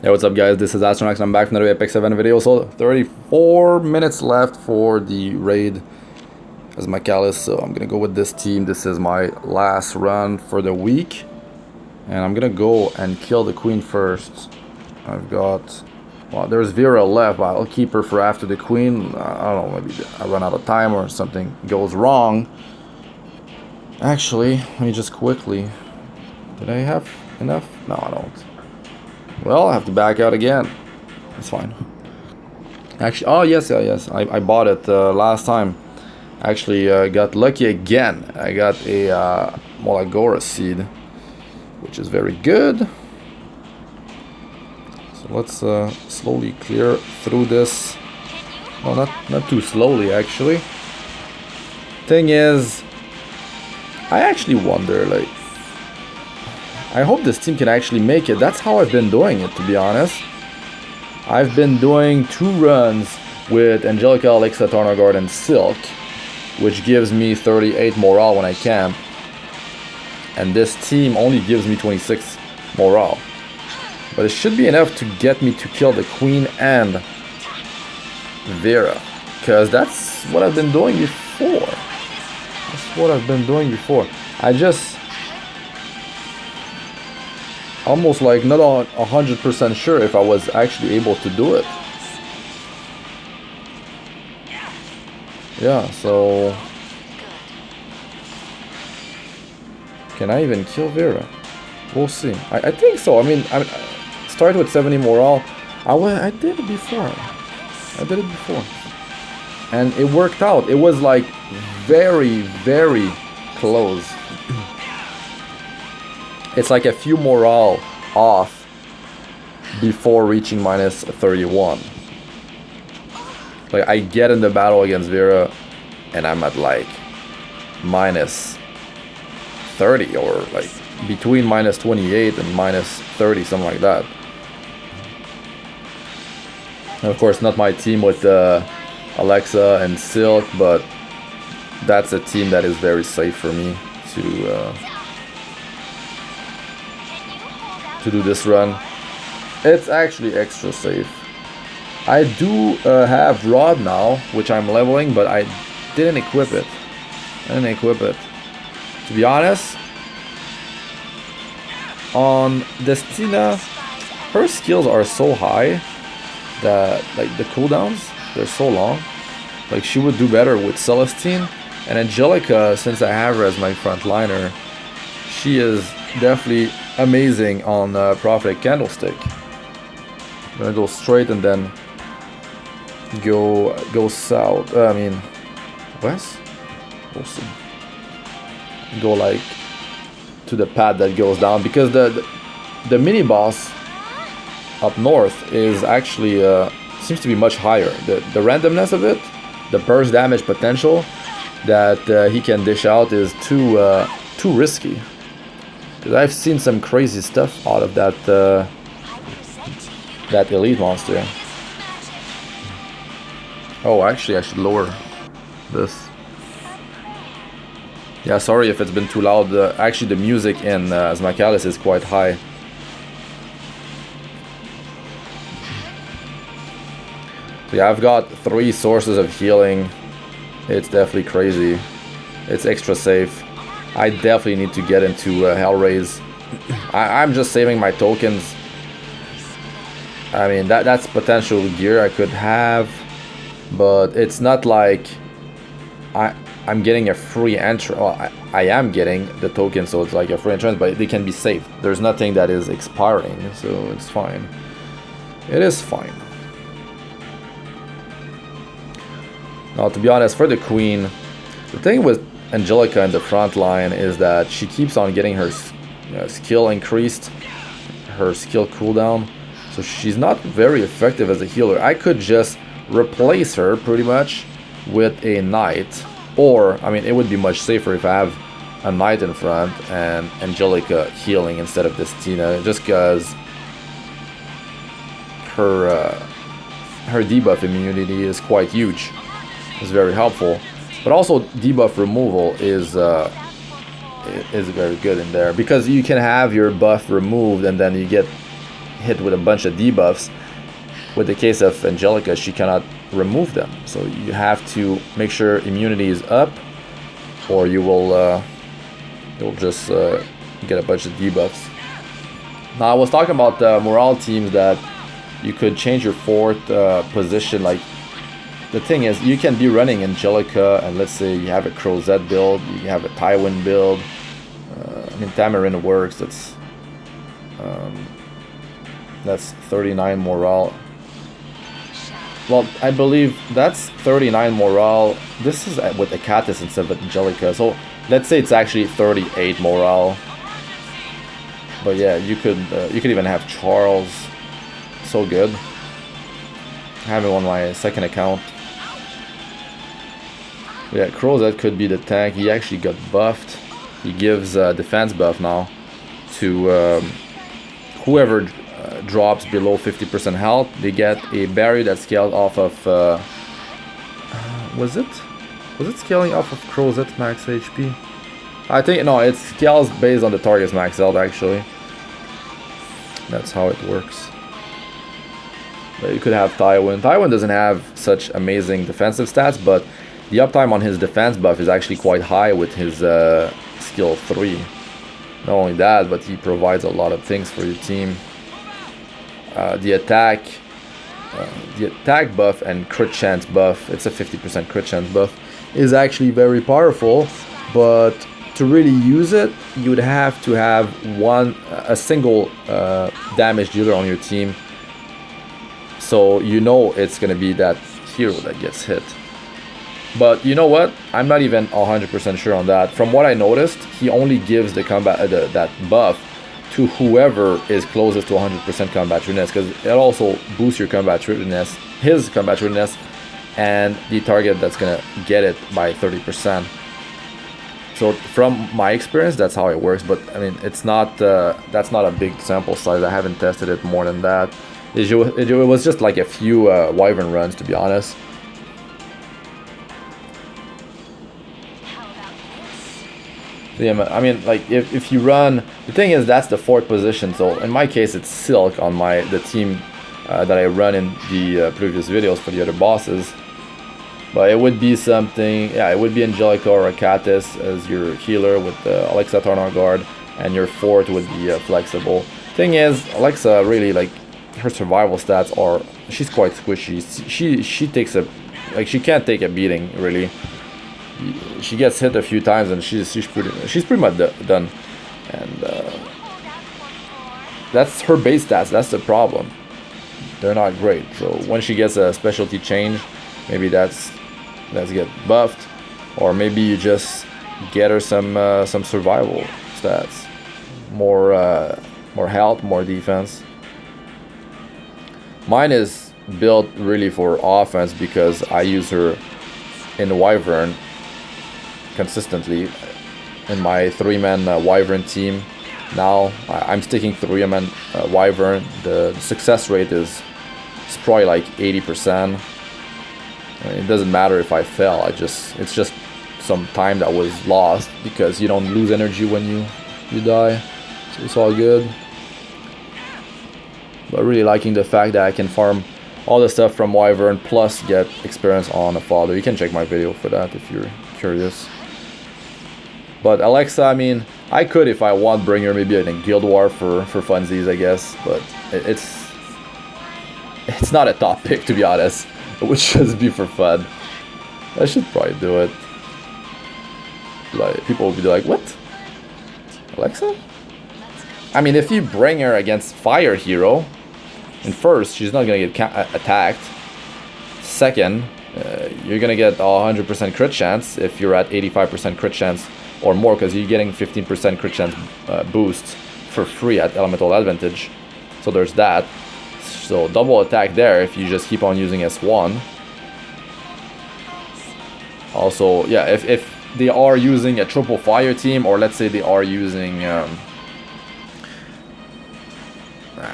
Hey, what's up guys, this is Astranox and I'm back from another Apex 7 video. So 34 minutes left for the raid Azmakalis, so I'm gonna go with this team. This is my last run for the week. And I'm gonna go and kill the queen first. I've got, well, there's Vera left, but I'll keep her for after the queen. I don't know, maybe I run out of time or something goes wrong. Actually, let me just quickly, did I have enough? No, I don't. Well, I have to back out again. That's fine. Actually, oh yes, I bought it last time. Actually, got lucky again. I got a Molagora seed, which is very good. So let's slowly clear through this. Well, not too slowly actually. Thing is, I actually wonder, like, I hope this team can actually make it. That's how I've been doing it, to be honest. I've been doing 2 runs with Angelica, Alexa, Taranor Guard, and Silk, which gives me 38 morale when I camp. And this team only gives me 26 morale. But it should be enough to get me to kill the Queen and Vera. Because that's what I've been doing before. I just almost like not 100% sure if I was actually able to do it. Yeah, so can I even kill Vera? We'll see. I think so. I mean, I started with 70 morale. I did it before. And it worked out. It was like very, very close. It's like a few morale off before reaching minus 31. Like, I get in the battle against Vera and I'm at like minus 30, or like between minus 28 and minus 30, something like that. And of course, not my team with Alexa and Silk, but that's a team that is very safe for me to do this run. It's actually extra safe. I do have Rod now, which I'm leveling, but I didn't equip it. To be honest, on Destina, her skills are so high that, like, the cooldowns, they're so long. Like, she would do better with Celestine. And Angelica, since I have her as my frontliner, she is definitely amazing on Prophetic Candlestick. I'm gonna go straight and then go south. I mean west. We'll see. Go like to the path that goes down, because the mini boss up north is actually seems to be much higher. The randomness of it, the burst damage potential that he can dish out is too risky. Because I've seen some crazy stuff out of that elite monster. Oh, actually I should lower this. Yeah, sorry if it's been too loud. Actually the music in Azmakalis is quite high. So yeah, I've got 3 sources of healing. It's definitely crazy. It's extra safe. I definitely need to get into Hellraise. I'm just saving my tokens. I mean, that's potential gear I could have, but it's not like I'm getting a free entrance. Well, I am getting the token, so it's like a free entrance, but they can be saved. There's nothing that is expiring, so it's fine. It is fine. Now, to be honest, for the queen, the thing with Angelica in the front line is that she keeps on getting her skill increased, her skill cooldown, so she's not very effective as a healer. I could just replace her pretty much with a knight, or I mean, it would be much safer if I have a knight in front and Angelica healing instead of Destina, just because her debuff immunity is quite huge. It's very helpful. But also debuff removal is very good in there, because you can have your buff removed and then you get hit with a bunch of debuffs. With the case of Angelica, she cannot remove them. So you have to make sure immunity is up, or you'll just get a bunch of debuffs. Now I was talking about morale teams that you could change your fourth position. Like, the thing is, you can be running Angelica, and let's say you have a Crozet build, you have a Tywin build. I mean, Tamarin works. That's 39 morale. Well, I believe that's 39 morale. This is with the Catus instead of Angelica. So let's say it's actually 38 morale. But yeah, you could even have Charles. So good. I have him on my second account. Yeah, Crozet could be the tank. He actually got buffed. He gives defense buff now to whoever drops below 50% health. They get a barrier that's scaled off of was it scaling off of Crozet max HP? I think no, it scales based on the target's max health actually. That's how it works. But you could have Tywin. Tywin doesn't have such amazing defensive stats, but the uptime on his defense buff is actually quite high with his skill 3. Not only that, but he provides a lot of things for your team. The attack buff and crit chance buff, it's a 50% crit chance buff, is actually very powerful, but to really use it, you would have to have a single damage dealer on your team, so you know it's gonna be that hero that gets hit. But you know what? I'm not even 100% sure on that. From what I noticed, he only gives the combat that buff to whoever is closest to 100% combat readiness, because it also boosts your combat readiness, his combat readiness, and the target that's gonna get it by 30%. So from my experience, that's how it works. But I mean, it's not that's not a big sample size. I haven't tested it more than that. It was just like a few Wyvern runs, to be honest. Yeah, I mean, like if you run, the thing is that's the fourth position. So in my case, it's Silk on the team that I run in the previous videos for the other bosses. But it would be something, yeah, it would be Angelica or a Catus as your healer with Alexa Taranor Guard, and your fourth would be flexible. Thing is, Alexa really, like, her survival stats are, she's quite squishy. She takes she can't take a beating really. She gets hit a few times and she's pretty much done, and that's her base stats. That's the problem. They're not great. So when she gets a specialty change, maybe that's get buffed, or maybe you just get her some survival stats, more health, more defense. Mine is built really for offense because I use her in Wyvern consistently in my 3-man Wyvern team. Now I'm sticking 3-man Wyvern. The success rate is probably like 80%. I mean, it doesn't matter if I fail. It's just some time that was lost, because you don't lose energy when you die, so it's all good. But really liking the fact that I can farm all the stuff from Wyvern plus get experience on a father. You can check my video for that if you're curious. But Alexa, I mean, I could, if I want, bring her maybe in a Guild War for funsies, I guess. But it's not a top pick, to be honest. It would just be for fun. I should probably do it. Like, people will be like, what? Alexa? I mean, if you bring her against Fire Hero, and first, she's not gonna get attacked. Second, you're gonna get 100% crit chance if you're at 85% crit chance or more, because you're getting 15% crit chance boosts for free at Elemental Advantage. So there's that. So double attack there if you just keep on using S1. Also, yeah, if they are using a triple fire team, or let's say they are using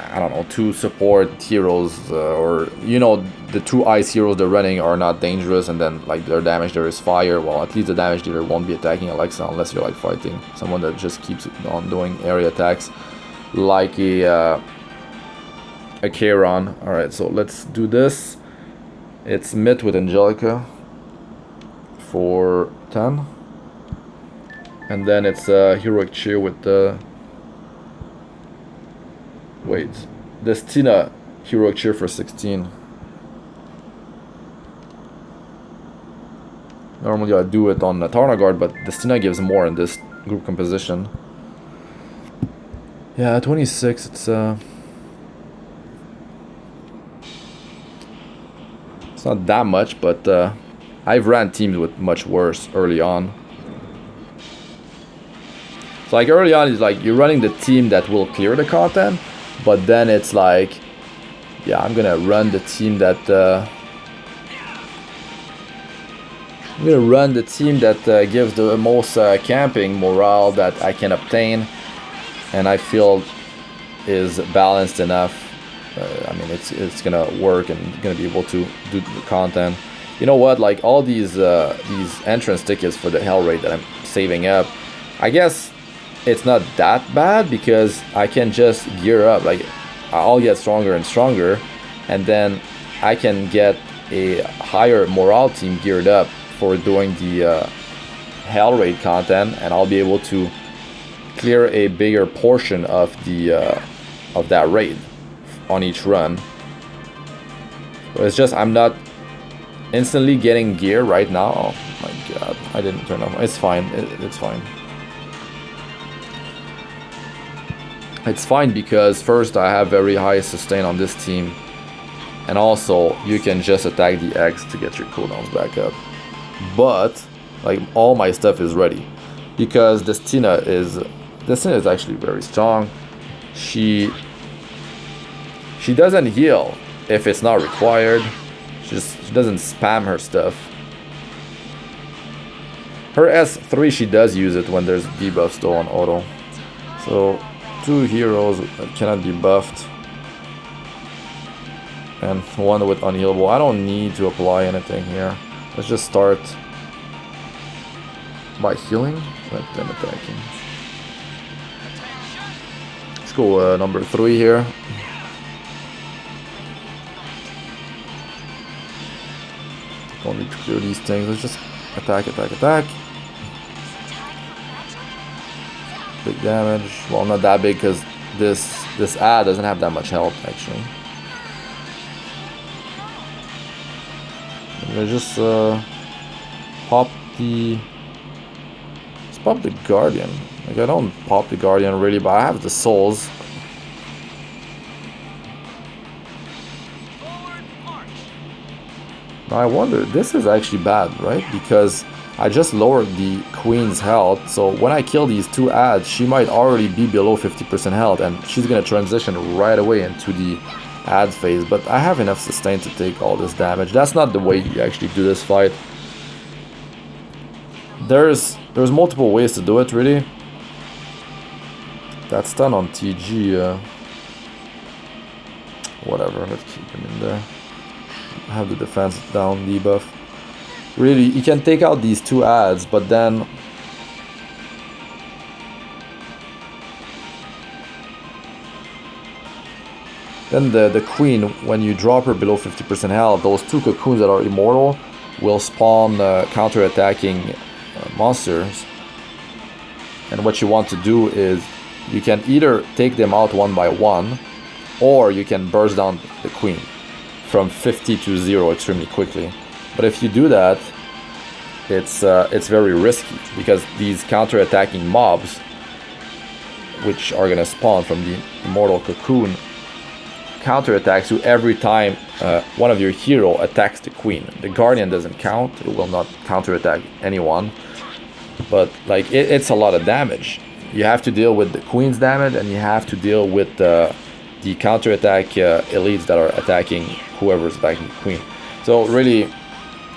I don't know, 2 support heroes, or you know, the 2 ice heroes they're running are not dangerous, and then like their damage there is fire, well, at least the damage dealer won't be attacking Alexa unless you're like fighting someone that just keeps on doing area attacks, like a a Charon. Alright, so let's do this. It's Myth with Angelica for 10. And then it's Heroic Cheer with the... Wait. Destina Heroic Cheer for 16. Normally I do it on the Taranor Guard, but Destina gives more in this group composition. Yeah, 26, it's not that much, but I've ran teams with much worse early on. So like early on, it's like you're running the team that will clear the content, but then it's like, yeah, I'm gonna run the team that gives the most camping morale that I can obtain, and I feel is balanced enough. I mean, it's gonna work and gonna be able to do the content. You know what? Like all these entrance tickets for the Hell Raid that I'm saving up, I guess it's not that bad because I can just gear up. Like I'll get stronger and stronger, and then I can get a higher morale team geared up for doing the Hell Raid content, and I'll be able to clear a bigger portion of the of that raid on each run. But it's just I'm not instantly getting gear right now. Oh my god, I didn't turn off. It's fine. It's fine. It's fine because first I have very high sustain on this team, and also you can just attack the X to get your cooldowns back up. But like all my stuff is ready because Destina is actually very strong. She doesn't heal if it's not required. She doesn't spam her stuff. Her S3, she does use it when there's debuff still on auto. So 2 heroes that cannot be buffed, and 1 with unhealable. I don't need to apply anything here. Let's just start by healing, let them attacking. Let's go number 3 here. Don't need to clear these things. Let's just attack, attack, attack. Big damage. Well, not that big because this ad doesn't have that much health actually. I'm gonna just pop the. Let's pop the Guardian. Like I don't pop the Guardian really, but I have the souls. Now I wonder, this is actually bad, right? Because I just lowered the Queen's health, so when I kill these 2 ads, she might already be below 50% health, and she's gonna transition right away into the ad phase. But I have enough sustain to take all this damage. That's not the way you actually do this fight. There's multiple ways to do it, really. That stun on TG, whatever, let's keep him in there. Have the defense down, debuff. Really, you can take out these 2 ads, but then the Queen, when you drop her below 50% health, those 2 cocoons that are immortal will spawn counter-attacking monsters. And what you want to do is you can either take them out 1 by 1, or you can burst down the Queen from 50 to 0 extremely quickly. But if you do that, it's very risky because these counter-attacking mobs, which are gonna spawn from the immortal cocoon, counter-attacks you every time one of your hero attacks the Queen. The Guardian doesn't count; it will not counter-attack anyone. But like it's a lot of damage. You have to deal with the Queen's damage, and you have to deal with the counter-attack elites that are attacking whoever's attacking the Queen. So really,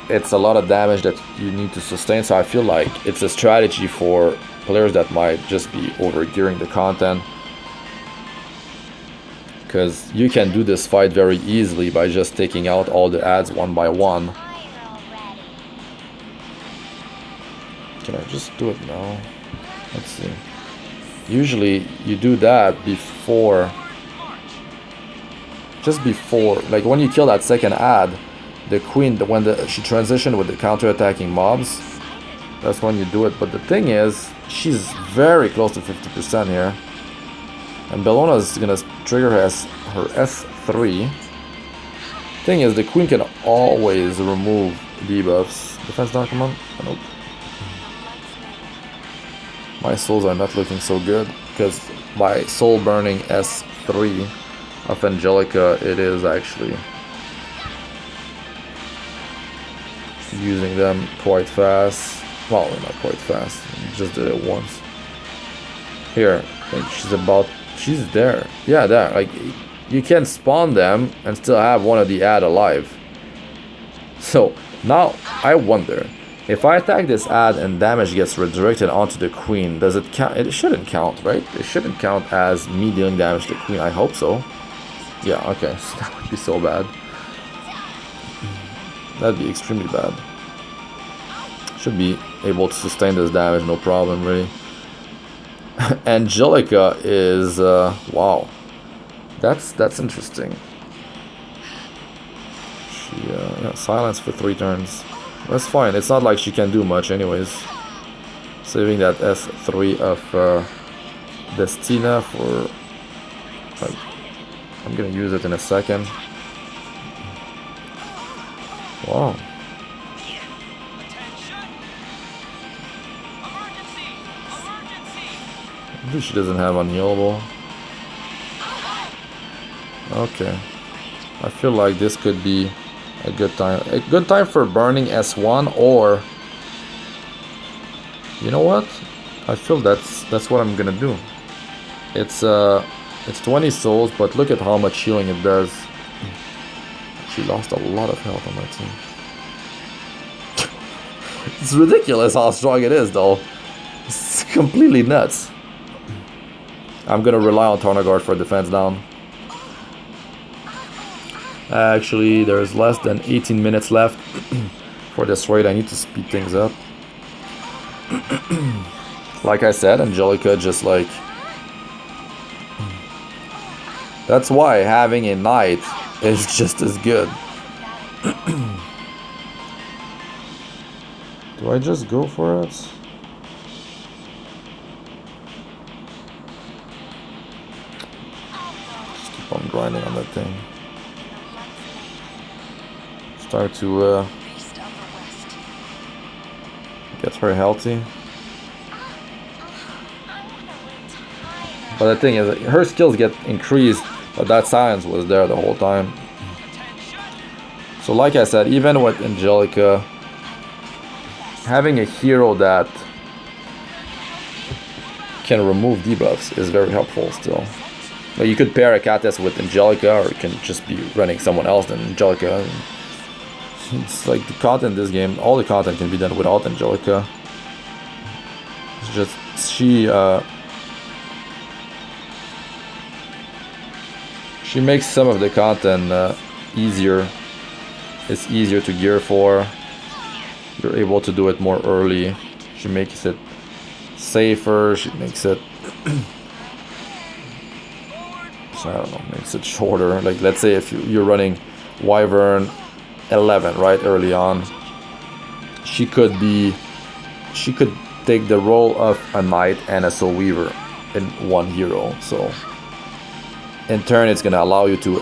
it's a lot of damage that you need to sustain. So I feel like it's a strategy for players that might just be over-gearing the content, because you can do this fight very easily by just taking out all the ads 1 by 1. Can I just do it now? Let's see. Usually you do that before just before, like when you kill that second ad, the queen, when she transitioned with the counter-attacking mobs, that's when you do it. But the thing is, she's very close to 50% here. And Bellona is gonna trigger her S3. Thing is, the queen can always remove debuffs. Defense down, come on. Nope. My souls are not looking so good, because my soul burning S3 of Angelica, it is actually using them quite fast. Well, not quite fast, just did it once. Here, like she's there. Yeah, there. Like, you can spawn them and still have one of the ad alive. So, now, I wonder, if I attack this ad and damage gets redirected onto the queen, does it count? It shouldn't count, right? It shouldn't count as me dealing damage to the queen. I hope so. Yeah, okay. So that would be so bad. That'd be extremely bad. Should be able to sustain this damage, no problem, really. Angelica is wow. That's interesting. She yeah, silence for 3 turns. That's fine. It's not like she can do much anyways. Saving that S3 of Destina for, like, I'm gonna use it in a second. Wow. Maybe she doesn't have unhealable. Okay. I feel like this could be a good time. A good time for burning S1, or you know what? I feel that's what I'm gonna do. It's 20 souls, but look at how much healing it does. She lost a lot of health on my team. It's ridiculous how strong it is, though. It's completely nuts. I'm gonna rely on Taranor Guard for defense down. Actually, there's less than 18 minutes left for this raid. I need to speed things up. Like I said, Angelica just like... That's why having a knight is just as good. Do I just go for it? Just keep on grinding on that thing. Start to get her healthy. But the thing is, her skills get increased, but that silence was there the whole time. So like I said, even with Angelica, having a hero that can remove debuffs is very helpful still. Like, you could pair a Cates with Angelica, or you can just be running someone else than Angelica. It's like the content in this game, all the content can be done without Angelica. It's just, she makes some of the content easier. It's easier to gear for. You're able to do it more early. She makes it safer. She makes it so I don't know, makes it shorter. Like, let's say if you're running Wyvern 11 right early on, she could take the role of a knight and a soul weaver in one hero. So in turn, it's gonna allow you to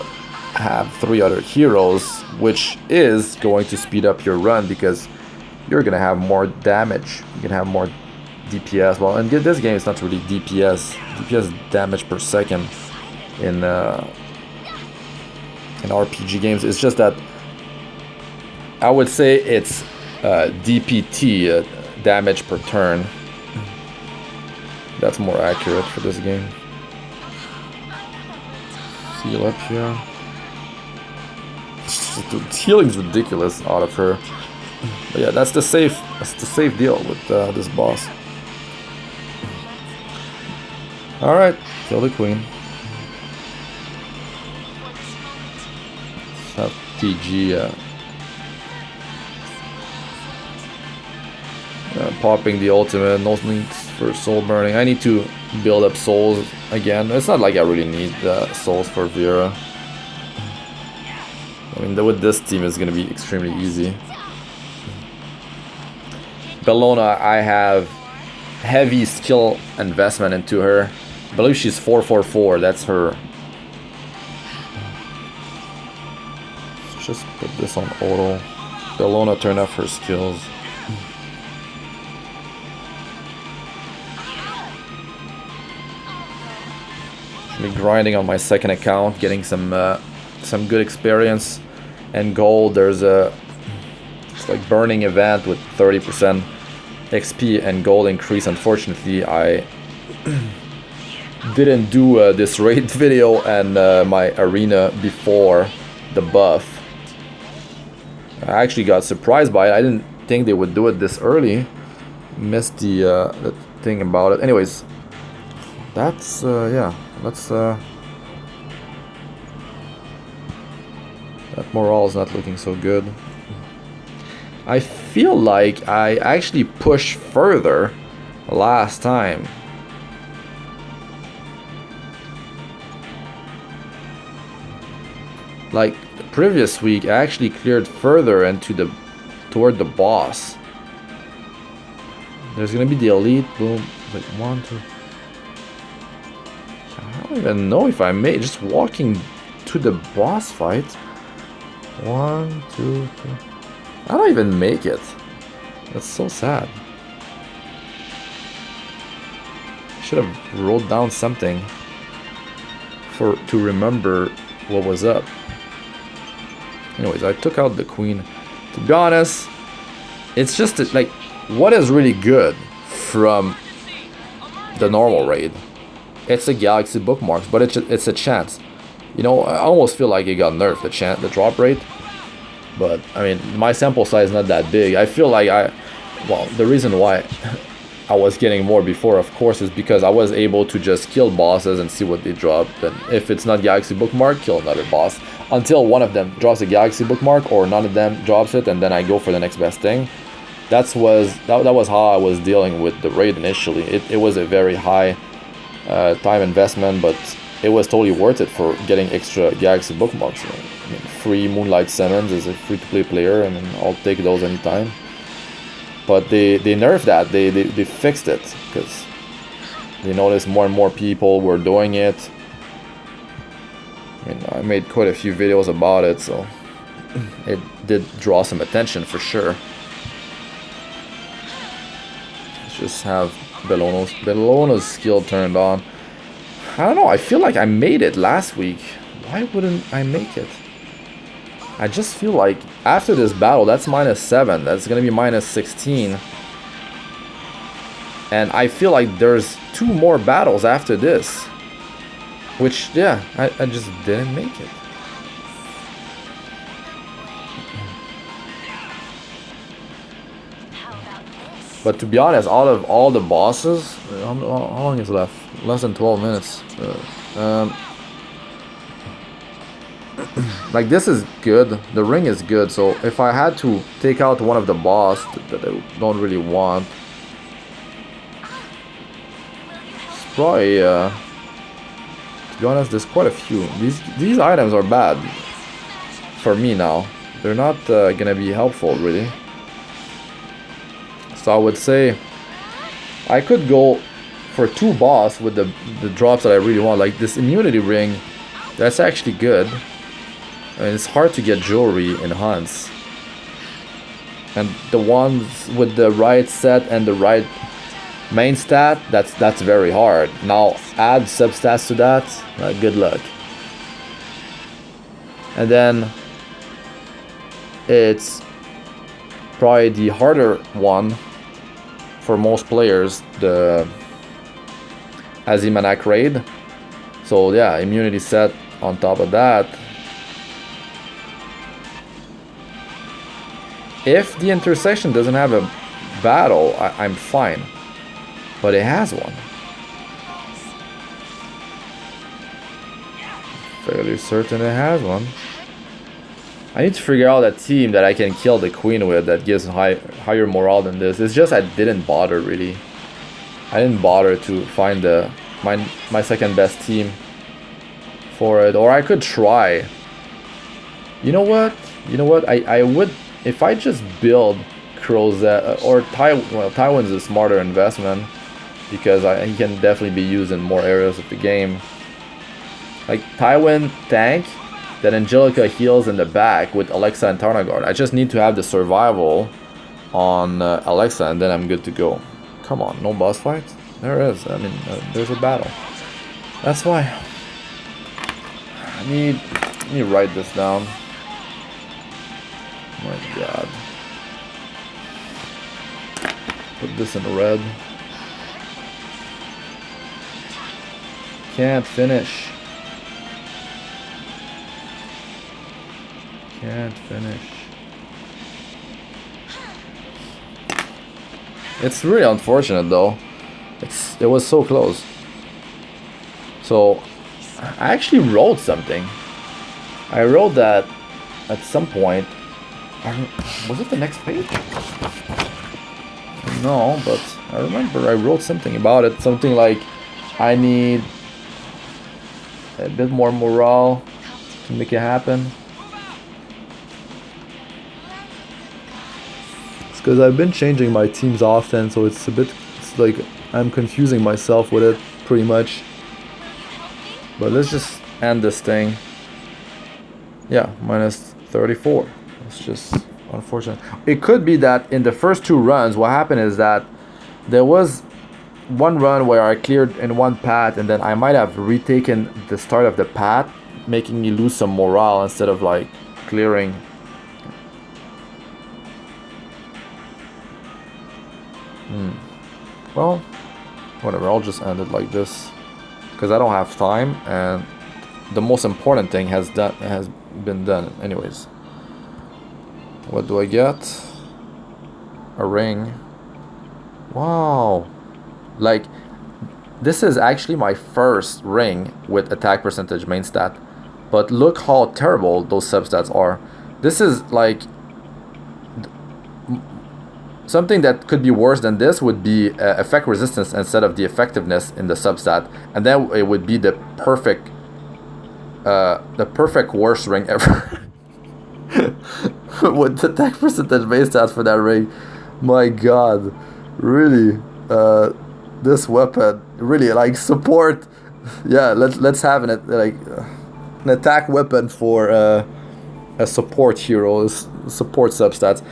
have 3 other heroes, which is going to speed up your run because you're gonna have more damage. You can have more DPS. Well, in this game, it's not really DPS. DPS damage per second in RPG games. It's just that I would say it's DPT, damage per turn. That's more accurate for this game. Heal up here. The healing's ridiculous out of her. But yeah, that's the safe deal with this boss. All right, kill the queen. Let's have TG popping the ultimate. No need for soul burning. I need to build up souls again. It's not like I really need souls for Vera. I mean, with this team, it's going to be extremely easy. Bellona, I have heavy skill investment into her. I believe she's 444. That's her. Let's just put this on auto. Bellona turn off her skills. Should be grinding on my second account, getting some good experience and gold. There's a it's like burning event with 30% XP and gold increase. Unfortunately, I didn't do this raid video and my arena before the buff. I actually got surprised by it. I didn't think they would do it this early. Missed the thing about it. Anyways, that's yeah. Let's that morale is not looking so good. I feel like I actually pushed further last time. Like the previous week, I actually cleared further into toward the boss. There's gonna be the elite. Boom. Like 1, 2. I don't even know if I made just walking to the boss fight. 1, 2, 3. I don't even make it. That's so sad. I should have wrote down something to remember what was up. Anyways, I took out the queen. To be honest, it's just like what is really good from the normal raid. It's a galaxy bookmarks, but it's a chance. You know, I almost feel like it got nerfed, the drop rate. But I mean, my sample size is not that big. I feel like well, the reason why I was getting more before, of course, is because I was able to just kill bosses and see what they drop. And if it's not galaxy bookmark, kill another boss until one of them drops a galaxy bookmark or none of them drops it, and then I go for the next best thing. That was how I was dealing with the raid initially. It was a very high time investment, but it was totally worth it for getting extra galaxy bookmarks. I mean, free Moonlight Summons as a free-to-play player, and I'll take those anytime. But they nerfed that. They fixed it because they noticed more and more people were doing it. I mean, I made quite a few videos about it, so it did draw some attention for sure. Let's just have Bellona's skill turned on. I don't know, I feel like I made it last week. Why wouldn't I make it? I just feel like after this battle, that's -7. That's gonna be -16. And I feel like there's 2 more battles after this. Which, yeah, I just didn't make it. But to be honest, out of all the bosses, how long is left? Less than 12 minutes. Like, this is good. The ring is good. So if I had to take out one of the boss that I don't really want, it's probably, to be honest, there's quite a few. These items are bad for me now. They're not gonna be helpful, really. So I would say I could go for 2 boss with the drops that I really want. Like this immunity ring, that's actually good. I mean, it's hard to get jewelry in hunts. And the ones with the right set and the right main stat, that's very hard. Now add substats to that, good luck. And then it's probably the harder one for most players, the Azmakalis raid. So yeah, immunity set on top of that. If the intersection doesn't have a battle, I'm fine. But it has one. Fairly certain it has one. I need to figure out a team that I can kill the queen with that gives higher morale than this. It's just I didn't bother really. I didn't bother to find my second best team for it. Or I could try You know what? You know what? I would, if I just build Crozet or Tywin's a smarter investment because he can definitely be used in more areas of the game. Like Tywin tank, then Angelica heals in the back with Alexa and Taranor Guard. I just need to have the survival on Alexa and then I'm good to go. Come on, no boss fight? There is. I mean, there's a battle. That's why I need. Let me write this down. Oh my god. Put this in red. Can't finish. Can't finish. It's really unfortunate though. It was so close. So I actually wrote something. I wrote that at some point. Was it the next page? No, but I remember I wrote something about it. Something like I need a bit more morale to make it happen. It's because I've been changing my teams often, so it's like I'm confusing myself with it pretty much. But let's just end this thing. Yeah, minus 34. It's just unfortunate. It could be that in the first two runs, what happened is that there was one run where I cleared in one path, and then I might have retaken the start of the path, making me lose some morale instead of like clearing. Well, whatever. I'll just end it like this because I don't have time, and the most important thing has been done anyways. What do I get? A ring. Wow. Like, this is actually my first ring with attack percentage main stat. But look how terrible those substats are. This is like... something that could be worse than this would be effect resistance instead of the effectiveness in the substat. And then it would be the perfect worst ring ever. With the attack percentage base stats for that ring, my god, really, this weapon really like support. Yeah, let's have an attack weapon for a support hero, support substats.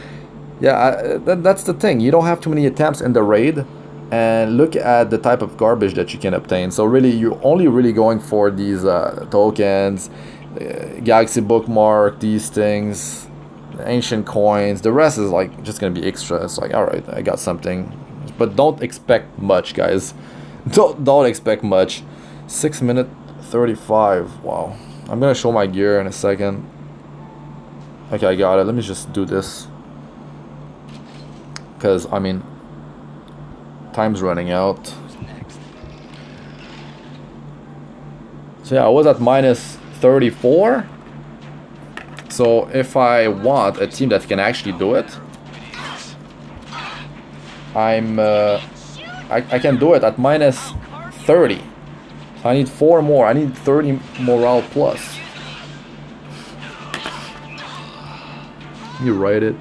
Yeah, that's the thing. You don't have too many attempts in the raid, and look at the type of garbage that you can obtain. So really, you're only really going for these tokens, Galaxy Bookmark, these things, ancient coins. The rest is like just gonna be extra. It's like, all right, I got something, but don't expect much, guys. Don't expect much. 6 minute 35. Wow. I'm gonna show my gear in a second. Okay, I got it. Let me just do this. Because, I mean, time's running out. So yeah, I was at minus 34. So if I want a team that can actually do it, I can do it at minus 30. So I need 4 more. I need 30 morale plus. You write it.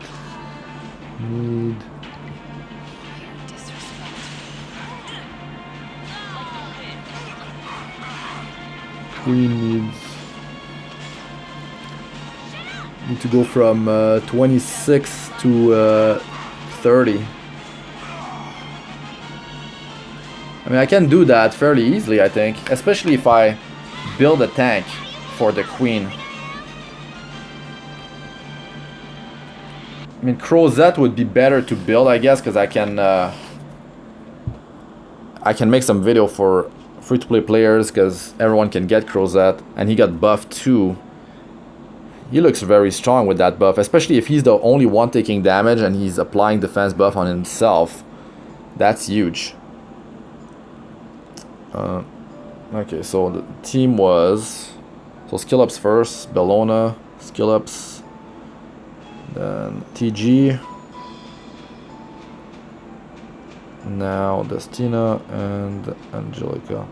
Need... Queen need to go from 26 to 30. I mean, I can do that fairly easily, I think, especially if I build a tank for the queen. I mean, Crozet would be better to build, I guess, because I can make some video for free-to-play players, because everyone can get Crozet, and he got buffed too. He looks very strong with that buff, especially if he's the only one taking damage and he's applying defense buff on himself. That's huge. Okay, so the team was... So skill ups first, Bellona, skill ups, then TG. Now Destina and Angelica.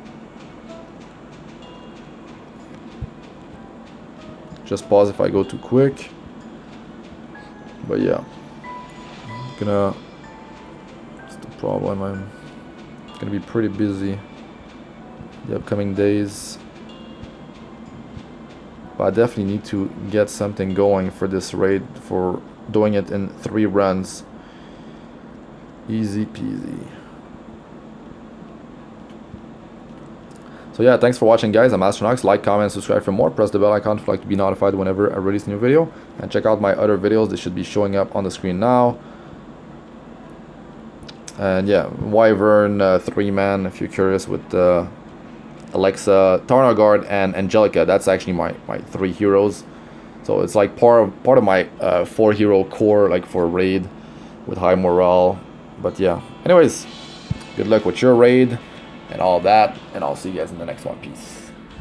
just pause if I go too quick. But yeah, that's the problem. I'm gonna be pretty busy the upcoming days. But I definitely need to get something going for this raid, for doing it in 3 runs. Easy peasy. So yeah, thanks for watching, guys. I'm Astranox. Like, comment, subscribe for more. Press the bell icon if you'd like to be notified whenever I release a new video. And check out my other videos. They should be showing up on the screen now. And yeah, Wyvern 3-man, if you're curious, with Alexa, Taranor Guard, and Angelica. That's actually my 3 heroes. So it's like part of my 4-hero core, like for raid with high morale. But yeah, anyways, good luck with your raid and all that, and I'll see you guys in the next one. Peace.